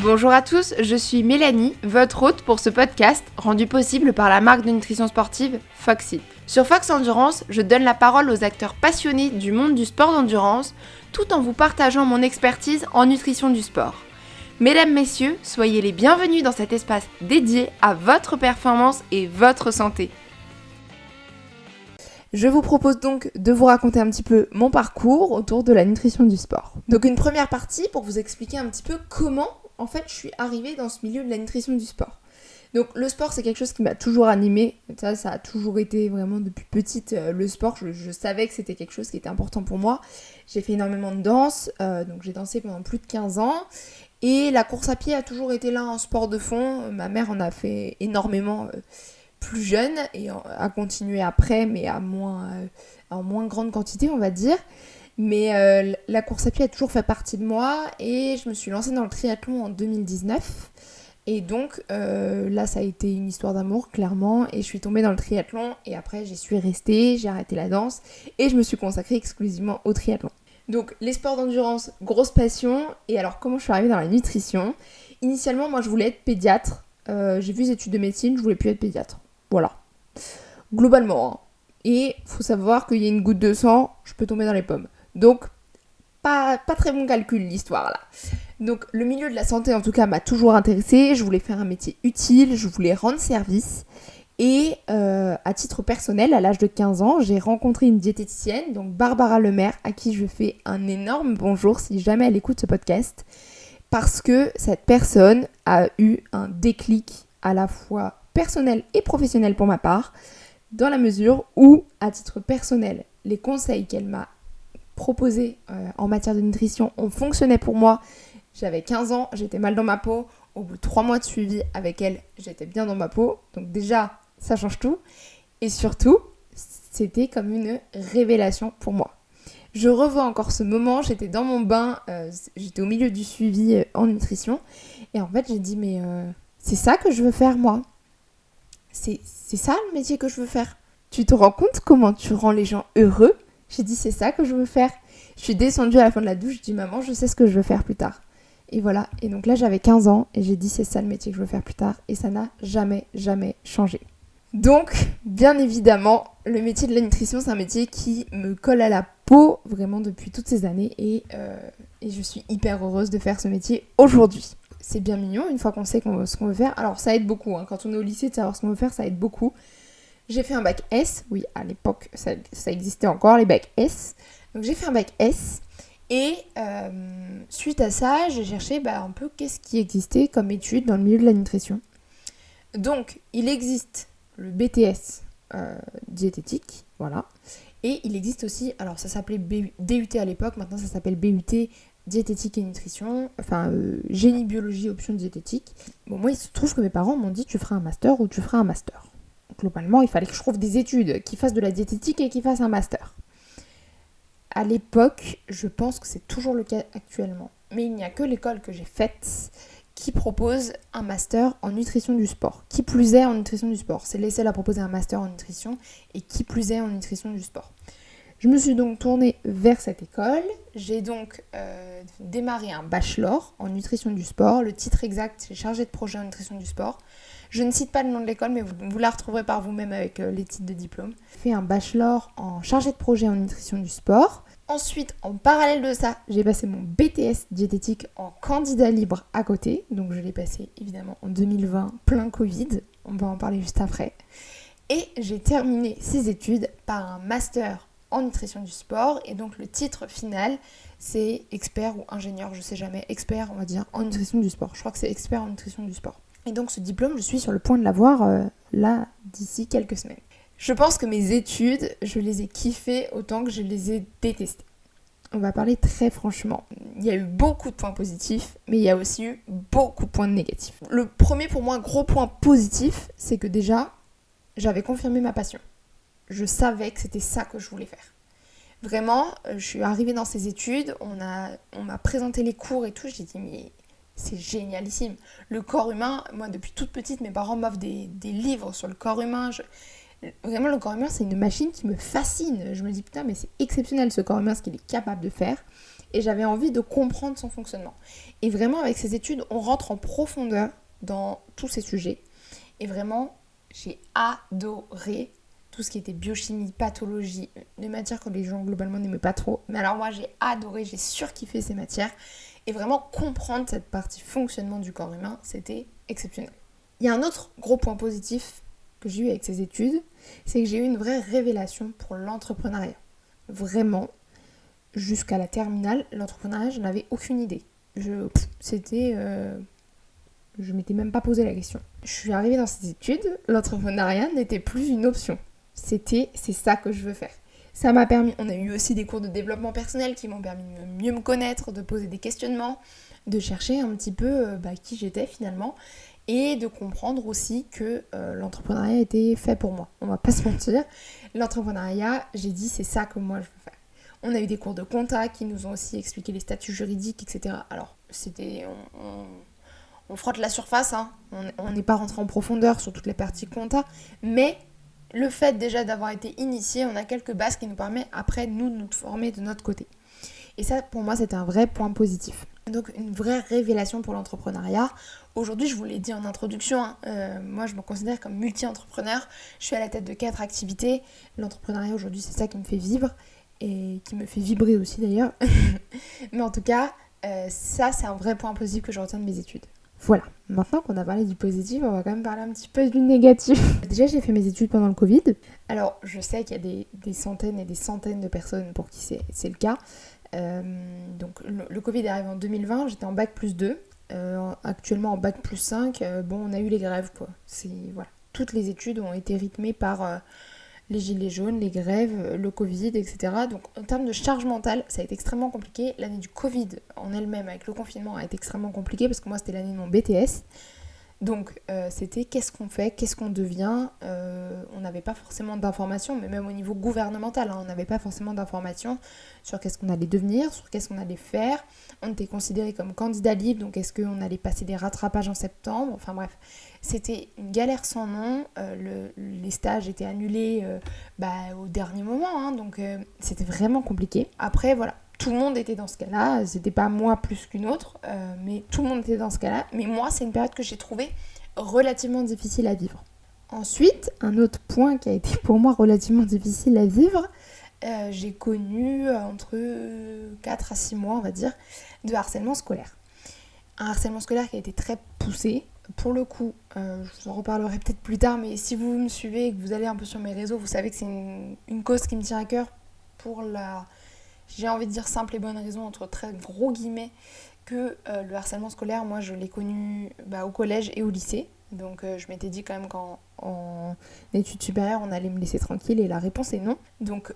Bonjour à tous, je suis Mélanie, votre hôte pour ce podcast rendu possible par la marque de nutrition sportive Foxy. Sur Fox Endurance, je donne la parole aux acteurs passionnés du monde du sport d'endurance tout en vous partageant mon expertise en nutrition du sport. Mesdames, messieurs, soyez les bienvenus dans cet espace dédié à votre performance et votre santé. Je vous propose donc de vous raconter un petit peu mon parcours autour de la nutrition du sport. Donc une première partie pour vous expliquer un petit peu comment en fait je suis arrivée dans ce milieu de la nutrition du sport. Donc le sport c'est quelque chose qui m'a toujours animée, ça a toujours été vraiment depuis petite le sport, je savais que c'était quelque chose qui était important pour moi. J'ai fait énormément de danse, donc j'ai dansé pendant plus de 15 ans et la course à pied a toujours été là en sport de fond. Ma mère en a fait énormément plus jeune et a continué après mais en moins grande quantité on va dire. Mais la course à pied a toujours fait partie de moi et je me suis lancée dans le triathlon en 2019. Et donc là ça a été une histoire d'amour clairement et je suis tombée dans le triathlon et après j'y suis restée, j'ai arrêté la danse et je me suis consacrée exclusivement au triathlon. Donc les sports d'endurance, grosse passion. Et alors comment je suis arrivée dans la nutrition ? Initialement moi je voulais être pédiatre, j'ai vu des études de médecine, je voulais plus être pédiatre. Voilà, globalement. Hein. Et faut savoir qu'il y a une goutte de sang, je peux tomber dans les pommes. Donc, pas très bon calcul l'histoire là. Donc, le milieu de la santé en tout cas m'a toujours intéressée. Je voulais faire un métier utile, je voulais rendre service. Et à titre personnel, à l'âge de 15 ans, j'ai rencontré une diététicienne, donc Barbara Lemaire, à qui je fais un énorme bonjour si jamais elle écoute ce podcast. Parce que cette personne a eu un déclic à la fois personnel et professionnel pour ma part, dans la mesure où, à titre personnel, les conseils qu'elle m'a proposés en matière de nutrition ont fonctionné pour moi. J'avais 15 ans, j'étais mal dans ma peau. Au bout de 3 mois de suivi avec elle, j'étais bien dans ma peau. Donc déjà, ça change tout. Et surtout, c'était comme une révélation pour moi. Je revois encore ce moment, j'étais dans mon bain, j'étais au milieu du suivi en nutrition. Et en fait, j'ai dit, mais c'est ça que je veux faire moi. C'est ça le métier que je veux faire. Tu te rends compte comment tu rends les gens heureux ? J'ai dit c'est ça que je veux faire. Je suis descendue à la fin de la douche, je dis maman je sais ce que je veux faire plus tard. Et voilà, et donc là j'avais 15 ans et j'ai dit c'est ça le métier que je veux faire plus tard et ça n'a jamais changé. Donc bien évidemment le métier de la nutrition c'est un métier qui me colle à la peau vraiment depuis toutes ces années et je suis hyper heureuse de faire ce métier aujourd'hui. C'est bien mignon une fois qu'on sait ce qu'on veut faire. Alors ça aide beaucoup, hein. Quand on est au lycée de savoir ce qu'on veut faire, ça aide beaucoup. J'ai fait un bac S, oui à l'époque ça existait encore les bacs S. Donc j'ai fait un bac S et suite à ça j'ai cherché un peu qu'est-ce qui existait comme études dans le milieu de la nutrition. Donc il existe le BTS diététique, voilà. Et il existe aussi, alors ça s'appelait DUT à l'époque, maintenant ça s'appelle BUT diététique et nutrition, génie biologie option diététique. Bon, moi il se trouve que mes parents m'ont dit tu feras un master ou tu feras un master. Donc, globalement il fallait que je trouve des études qui fassent de la diététique et qui fassent un master. À l'époque, je pense que c'est toujours le cas actuellement, mais il n'y a que l'école que j'ai faite qui propose un master en nutrition du sport. Qui plus est en nutrition du sport, c'est les seuls à proposer un master en nutrition et qui plus est en nutrition du sport. Je me suis donc tournée vers cette école. J'ai donc démarré un bachelor en nutrition du sport. Le titre exact, c'est chargé de projet en nutrition du sport. Je ne cite pas le nom de l'école, mais vous la retrouverez par vous-même avec les titres de diplôme. J'ai fait un bachelor en chargé de projet en nutrition du sport. Ensuite, en parallèle de ça, j'ai passé mon BTS diététique en candidat libre à côté. Donc je l'ai passé évidemment en 2020, plein Covid. On va en parler juste après. Et j'ai terminé ces études par un master en nutrition du sport et donc le titre final c'est expert ou ingénieur, je sais jamais, expert on va dire en nutrition du sport, je crois que c'est expert en nutrition du sport et donc ce diplôme je suis sur le point de l'avoir là d'ici quelques semaines. Je pense que mes études je les ai kiffées autant que je les ai détestées. On va parler très franchement, il y a eu beaucoup de points positifs mais il y a aussi eu beaucoup de points négatifs. Le premier pour moi gros point positif c'est que déjà j'avais confirmé ma passion. Je savais que c'était ça que je voulais faire. Vraiment, je suis arrivée dans ces études, on m'a présenté les cours et tout, j'ai dit mais c'est génialissime. Le corps humain, moi depuis toute petite, mes parents m'offrent des livres sur le corps humain. Vraiment, le corps humain, c'est une machine qui me fascine. Je me dis, putain, mais c'est exceptionnel ce corps humain, ce qu'il est capable de faire. Et j'avais envie de comprendre son fonctionnement. Et vraiment, avec ces études, on rentre en profondeur dans tous ces sujets. Et vraiment, j'ai adoré tout ce qui était biochimie, pathologie, des matières que les gens globalement n'aimaient pas trop. Mais alors moi, j'ai adoré, j'ai surkiffé ces matières. Et vraiment, comprendre cette partie fonctionnement du corps humain, c'était exceptionnel. Il y a un autre gros point positif que j'ai eu avec ces études, c'est que j'ai eu une vraie révélation pour l'entrepreneuriat. Vraiment, jusqu'à la terminale, l'entrepreneuriat, je n'avais aucune idée. Je m'étais même pas posé la question. Je suis arrivée dans ces études, l'entrepreneuriat n'était plus une option. C'est ça que je veux faire. Ça m'a permis, on a eu aussi des cours de développement personnel qui m'ont permis de mieux me connaître, de poser des questionnements, de chercher un petit peu qui j'étais finalement. Et de comprendre aussi que l'entrepreneuriat était fait pour moi. On va pas se mentir. L'entrepreneuriat, j'ai dit, c'est ça que moi je veux faire. On a eu des cours de compta qui nous ont aussi expliqué les statuts juridiques, etc. Alors, on frotte la surface, hein. On n'est pas rentré en profondeur sur toutes les parties compta. Mais le fait déjà d'avoir été initié, on a quelques bases qui nous permettent après de nous former de notre côté. Et ça, pour moi, c'était un vrai point positif. Donc, une vraie révélation pour l'entrepreneuriat. Aujourd'hui, je vous l'ai dit en introduction, moi, je me considère comme multi-entrepreneur. Je suis à la tête de 4 activités. L'entrepreneuriat, aujourd'hui, c'est ça qui me fait vivre et qui me fait vibrer aussi, d'ailleurs. Mais en tout cas, ça, c'est un vrai point positif que je retiens de mes études. Voilà, maintenant qu'on a parlé du positif, on va quand même parler un petit peu du négatif. Déjà, j'ai fait mes études pendant le Covid. Alors, je sais qu'il y a des centaines et des centaines de personnes pour qui c'est le cas. Donc le Covid est arrivé en 2020, j'étais en bac plus 2, actuellement en bac plus 5, on a eu les grèves quoi. Voilà. Toutes les études ont été rythmées par les gilets jaunes, les grèves, le Covid, etc. Donc en termes de charge mentale, ça a été extrêmement compliqué. L'année du Covid en elle-même avec le confinement a été extrêmement compliquée parce que moi c'était l'année de mon BTS. Donc c'était qu'est-ce qu'on fait, qu'est-ce qu'on devient, on n'avait pas forcément d'informations, mais même au niveau gouvernemental, on n'avait pas forcément d'informations sur qu'est-ce qu'on allait devenir, sur qu'est-ce qu'on allait faire. On était considéré comme candidat libre, donc est-ce qu'on allait passer des rattrapages en septembre, enfin bref. C'était une galère sans nom, les stages étaient annulés au dernier moment, donc c'était vraiment compliqué. Après voilà. Tout le monde était dans ce cas-là, c'était pas moi plus qu'une autre, mais tout le monde était dans ce cas-là. Mais moi, c'est une période que j'ai trouvée relativement difficile à vivre. Ensuite, un autre point qui a été pour moi relativement difficile à vivre, j'ai connu entre 4 à 6 mois, on va dire, de harcèlement scolaire. Un harcèlement scolaire qui a été très poussé. Pour le coup, je vous en reparlerai peut-être plus tard, mais si vous me suivez et que vous allez un peu sur mes réseaux, vous savez que c'est une cause qui me tient à cœur pour j'ai envie de dire simple et bonne raison, entre très gros guillemets, que le harcèlement scolaire, moi je l'ai connu au collège et au lycée. Donc je m'étais dit quand même qu'en études supérieures, on allait me laisser tranquille et la réponse est non. Donc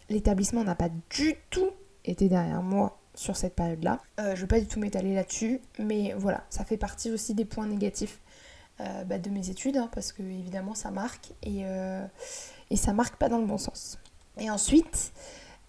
l'établissement n'a pas du tout été derrière moi sur cette période-là. Je ne vais pas du tout m'étaler là-dessus, mais voilà, ça fait partie aussi des points négatifs de mes études, parce que évidemment ça marque et ça marque pas dans le bon sens. Et ensuite...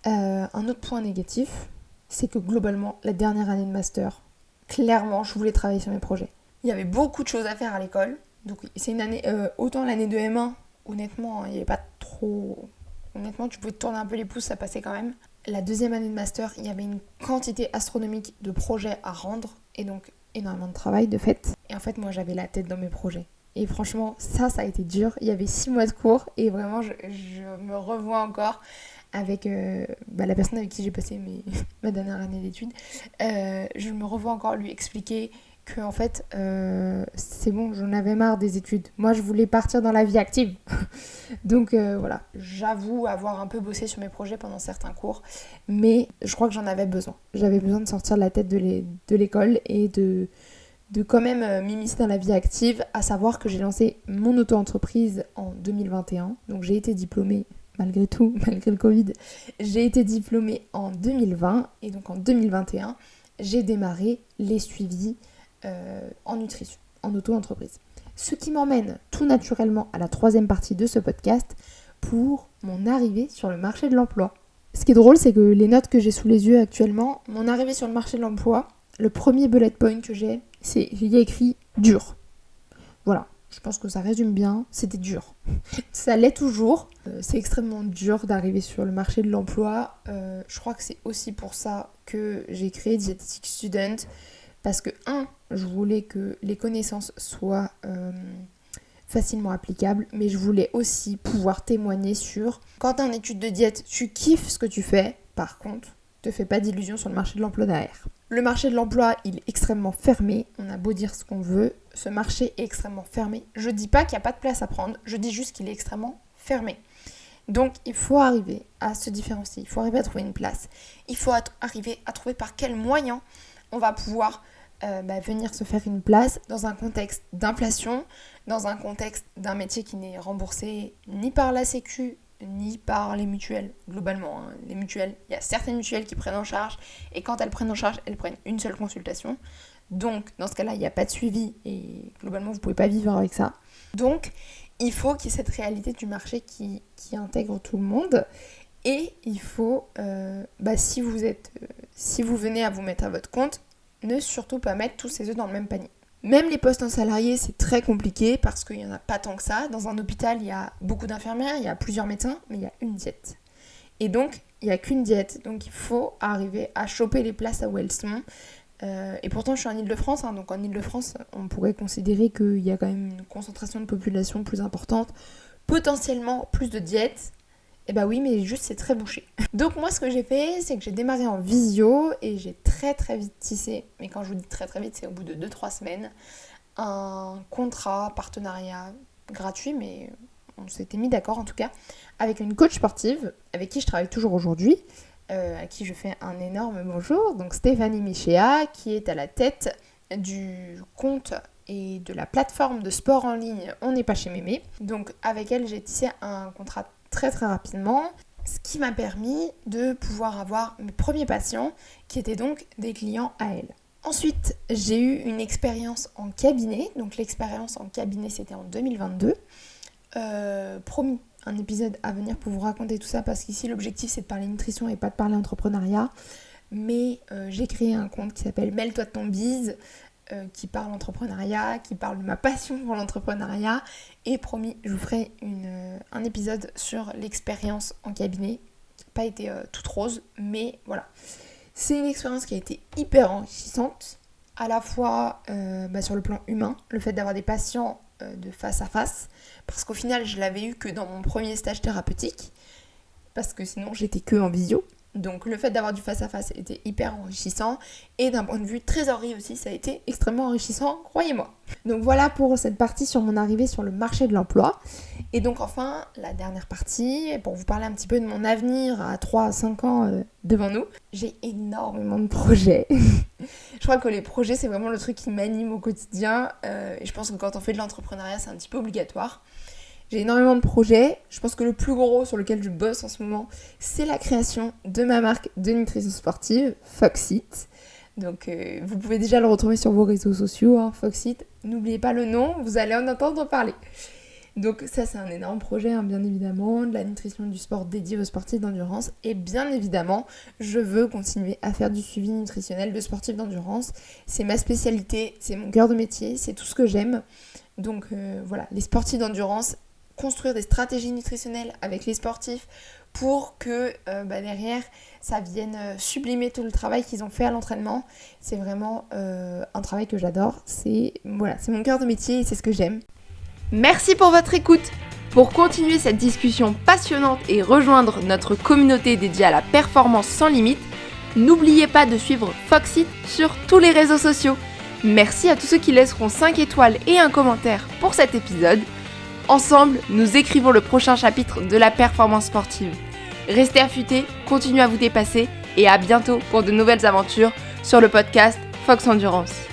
un autre point négatif, c'est que globalement, la dernière année de master, clairement, je voulais travailler sur mes projets. Il y avait beaucoup de choses à faire à l'école. Donc c'est une année, autant l'année de M1, honnêtement, il n'y avait pas trop... Honnêtement, tu pouvais te tourner un peu les pouces, ça passait quand même. La deuxième année de master, il y avait une quantité astronomique de projets à rendre, et donc énormément de travail de fait. Et en fait, moi, j'avais la tête dans mes projets. Et franchement, ça a été dur. Il y avait 6 mois de cours, et vraiment, je me revois encore avec la personne avec qui j'ai passé ma dernière année d'études. Je me revois encore lui expliquer que en fait c'est bon, j'en avais marre des études, moi je voulais partir dans la vie active. Donc voilà, j'avoue avoir un peu bossé sur mes projets pendant certains cours, mais je crois que j'en avais besoin. J'avais besoin de sortir de la tête de l'école et de quand même m'immiscer dans la vie active, à savoir que j'ai lancé mon auto-entreprise en 2021, donc j'ai été diplômée malgré tout, malgré le Covid, j'ai été diplômée en 2020 et donc en 2021, j'ai démarré les suivis en nutrition, en auto-entreprise. Ce qui m'emmène tout naturellement à la troisième partie de ce podcast pour mon arrivée sur le marché de l'emploi. Ce qui est drôle, c'est que les notes que j'ai sous les yeux actuellement, mon arrivée sur le marché de l'emploi, le premier bullet point que j'ai, j'y ai écrit dur. Voilà. Je pense que ça résume bien, c'était dur. Ça l'est toujours. C'est extrêmement dur d'arriver sur le marché de l'emploi. Je crois que c'est aussi pour ça que j'ai créé Dietetic Student. Parce que, je voulais que les connaissances soient facilement applicables, mais je voulais aussi pouvoir témoigner sur quand t'es en étude de diète, tu kiffes ce que tu fais, par contre, te fais pas d'illusions sur le marché de l'emploi derrière. Le marché de l'emploi, il est extrêmement fermé, on a beau dire ce qu'on veut, ce marché est extrêmement fermé. Je dis pas qu'il n'y a pas de place à prendre, je dis juste qu'il est extrêmement fermé. Donc il faut arriver à se différencier, il faut arriver à trouver une place, il faut arriver à trouver par quels moyens on va pouvoir venir se faire une place dans un contexte d'inflation, dans un contexte d'un métier qui n'est remboursé ni par la Sécu, ni par les mutuelles, globalement. Les mutuelles, il y a certaines mutuelles qui prennent en charge, et quand elles prennent en charge, elles prennent une seule consultation. Donc, dans ce cas-là, il n'y a pas de suivi, et globalement, vous ne pouvez pas vivre avec ça. Donc, il faut qu'il y ait cette réalité du marché qui intègre tout le monde, et il faut, si vous venez à vous mettre à votre compte, ne surtout pas mettre tous ses œufs dans le même panier. Même les postes en salarié, c'est très compliqué parce qu'il n'y en a pas tant que ça. Dans un hôpital, il y a beaucoup d'infirmières, il y a plusieurs médecins, mais il y a une diète. Et donc, il n'y a qu'une diète. Donc, il faut arriver à choper les places à où elles sont. Et pourtant, je suis en Ile-de-France. Donc, en Ile-de-France, on pourrait considérer qu'il y a quand même une concentration de population plus importante. Potentiellement plus de diètes. Eh bah oui, mais juste c'est très bouché. Donc moi ce que j'ai fait, c'est que j'ai démarré en visio et j'ai très très vite tissé, mais quand je vous dis très très vite, c'est au bout de 2-3 semaines, un contrat, partenariat gratuit, mais on s'était mis d'accord en tout cas, avec une coach sportive, avec qui je travaille toujours aujourd'hui, à qui je fais un énorme bonjour, donc Stéphanie Michéa, qui est à la tête du compte et de la plateforme de sport en ligne On n'est pas chez Mémé. Donc avec elle, j'ai tissé un contrat très très rapidement, ce qui m'a permis de pouvoir avoir mes premiers patients qui étaient donc des clients à elle. Ensuite, j'ai eu une expérience en cabinet, donc l'expérience en cabinet c'était en 2022. Promis, un épisode à venir pour vous raconter tout ça parce qu'ici l'objectif c'est de parler nutrition et pas de parler entrepreneuriat, mais j'ai créé un compte qui s'appelle Mêle-toi de ton bise, qui parle entrepreneuriat, qui parle de ma passion pour l'entrepreneuriat, et promis, je vous ferai un épisode sur l'expérience en cabinet, qui n'a pas été toute rose, mais voilà. C'est une expérience qui a été hyper enrichissante, à la fois sur le plan humain, le fait d'avoir des patients de face à face, parce qu'au final, je l'avais eu que dans mon premier stage thérapeutique, parce que sinon, j'étais que en visio. Donc le fait d'avoir du face-à-face était hyper enrichissant et d'un point de vue trésorerie aussi, ça a été extrêmement enrichissant, croyez-moi. Donc voilà pour cette partie sur mon arrivée sur le marché de l'emploi. Et donc enfin, la dernière partie, pour vous parler un petit peu de mon avenir à 3 à 5 ans devant nous. J'ai énormément de projets. Je crois que les projets, c'est vraiment le truc qui m'anime au quotidien. Et je pense que quand on fait de l'entrepreneuriat, c'est un petit peu obligatoire. J'ai énormément de projets. Je pense que le plus gros sur lequel je bosse en ce moment, c'est la création de ma marque de nutrition sportive, Foxit. Donc vous pouvez déjà le retrouver sur vos réseaux sociaux, Foxit. N'oubliez pas le nom, vous allez en entendre parler. Donc ça c'est un énorme projet, bien évidemment, de la nutrition du sport dédié aux sportifs d'endurance. Et bien évidemment, je veux continuer à faire du suivi nutritionnel de sportifs d'endurance. C'est ma spécialité, c'est mon cœur de métier, c'est tout ce que j'aime. Donc voilà, les sportifs d'endurance, construire des stratégies nutritionnelles avec les sportifs pour que derrière ça vienne sublimer tout le travail qu'ils ont fait à l'entraînement. C'est vraiment un travail que j'adore, c'est mon cœur de métier et c'est ce que j'aime. Merci pour votre écoute. Pour continuer cette discussion passionnante et rejoindre notre communauté dédiée à la performance sans limite, n'oubliez pas de suivre Foxit sur tous les réseaux sociaux. Merci à tous ceux qui laisseront 5 étoiles et un commentaire pour cet épisode. Ensemble, nous écrivons le prochain chapitre de la performance sportive. Restez affûtés, continuez à vous dépasser et à bientôt pour de nouvelles aventures sur le podcast Fox Endurance.